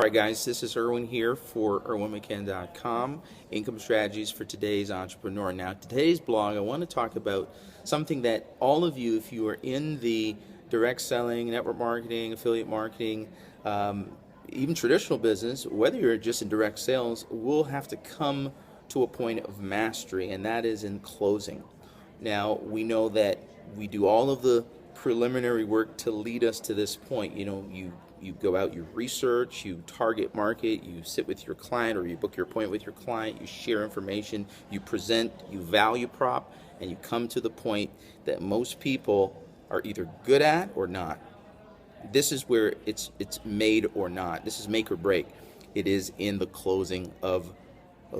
Alright guys, this is Erwin here for ErwinMcKen.com, Income Strategies for Today's Entrepreneur. Now today's blog I want to talk about something that all of you, if you are in the direct selling, network marketing, affiliate marketing, even traditional business, whether you're just in direct sales, will have to come to a point of mastery, and that is in closing. Now we know that we do all of the preliminary work to lead us to this point. You go out, you research, you target market, you sit with your client or you book your appointment with your client, you share information, you present, you value prop, and you come to the point that most people are either good at or not. This is where it's made or not. This is make or break. It is in the closing of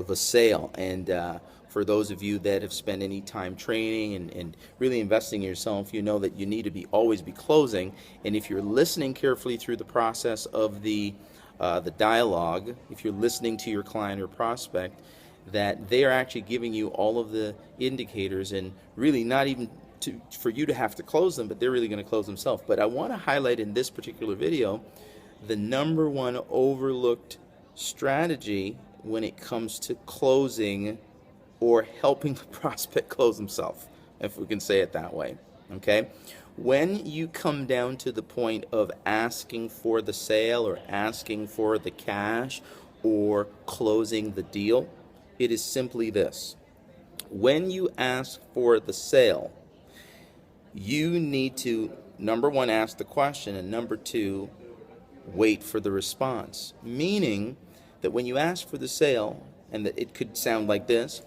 a sale. And for those of you that have spent any time training and really investing in yourself, you know that you need to always be closing. And if you're listening carefully through the process of the dialogue, if you're listening to your client or prospect, that they are actually giving you all of the indicators, and really not even for you to have to close them, but they're really going to close themselves. But I want to highlight in this particular video the number one overlooked strategy when it comes to closing or helping the prospect close himself, if we can say it that way. Okay? When you come down to the point of asking for the sale or asking for the cash or closing the deal, it is simply this. When you ask for the sale, you need to, number one, ask the question, and number two, wait for the response. Meaning that when you ask for the sale, and that it could sound like this: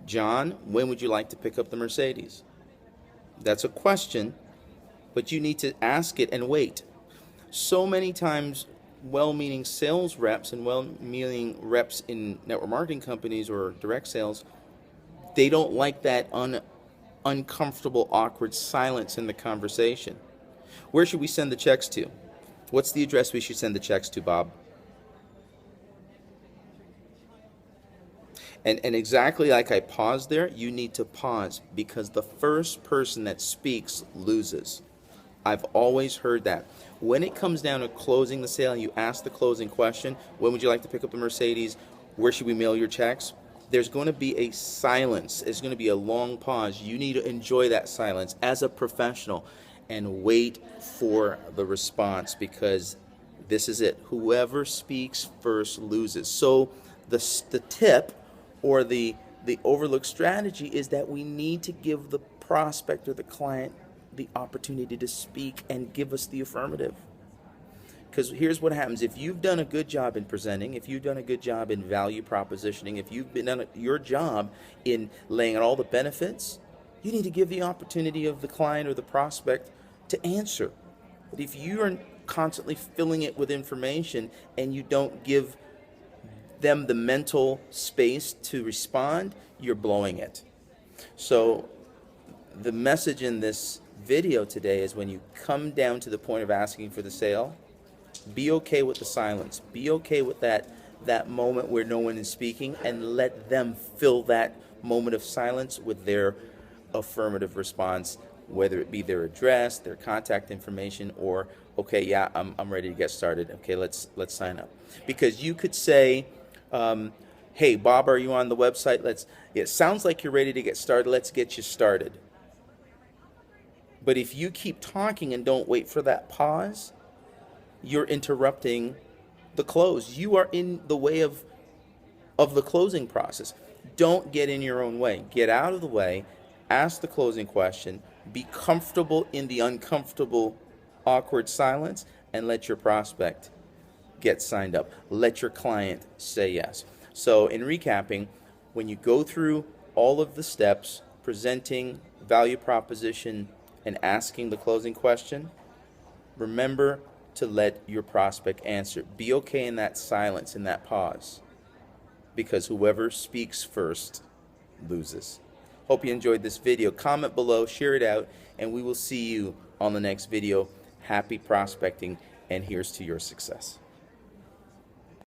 John, when would you like to pick up the Mercedes? That's a question, but you need to ask it and wait. So many times, well-meaning sales reps and well-meaning reps in network marketing companies or direct sales, they don't like that uncomfortable, awkward silence in the conversation. Where should we send the checks to? What's the address we should send the checks to, Bob? And exactly like I paused there, you need to pause, because the first person that speaks loses. I've always heard that. When it comes down to closing the sale and you ask the closing question, when would you like to pick up the Mercedes? Where should we mail your checks? There's going to be a silence. There's going to be a long pause. You need to enjoy that silence as a professional and wait for the response, because this is it. Whoever speaks first loses. So the tip or the overlooked strategy is that we need to give the prospect or the client the opportunity to speak and give us the affirmative. Because here's what happens. If you've done a good job in presenting, if you've done a good job in value propositioning, if you've done your job in laying out all the benefits, you need to give the opportunity of the client or the prospect to answer. But if you are constantly filling it with information and you don't give them the mental space to respond, you're blowing it. So the message in this video today is, when you come down to the point of asking for the sale, be okay with the silence. Be okay with that moment where no one is speaking, and let them fill that moment of silence with their affirmative response, whether it be their address, their contact information, or, okay, yeah, I'm ready to get started. Okay, let's sign up. Because you could say, hey, Bob, are you on the website? It sounds like you're ready to get started. Let's get you started. But if you keep talking and don't wait for that pause, you're interrupting the close. You are in the way of the closing process. Don't get in your own way. Get out of the way. Ask the closing question. Be comfortable in the uncomfortable, awkward silence, and let your prospect get signed up. Let your client say yes. So in recapping, when you go through all of the steps, presenting, value proposition, and asking the closing question, remember to let your prospect answer. Be okay in that silence, in that pause, because whoever speaks first loses. Hope you enjoyed this video. Comment below, share it out, and we will see you on the next video. Happy prospecting, and here's to your success.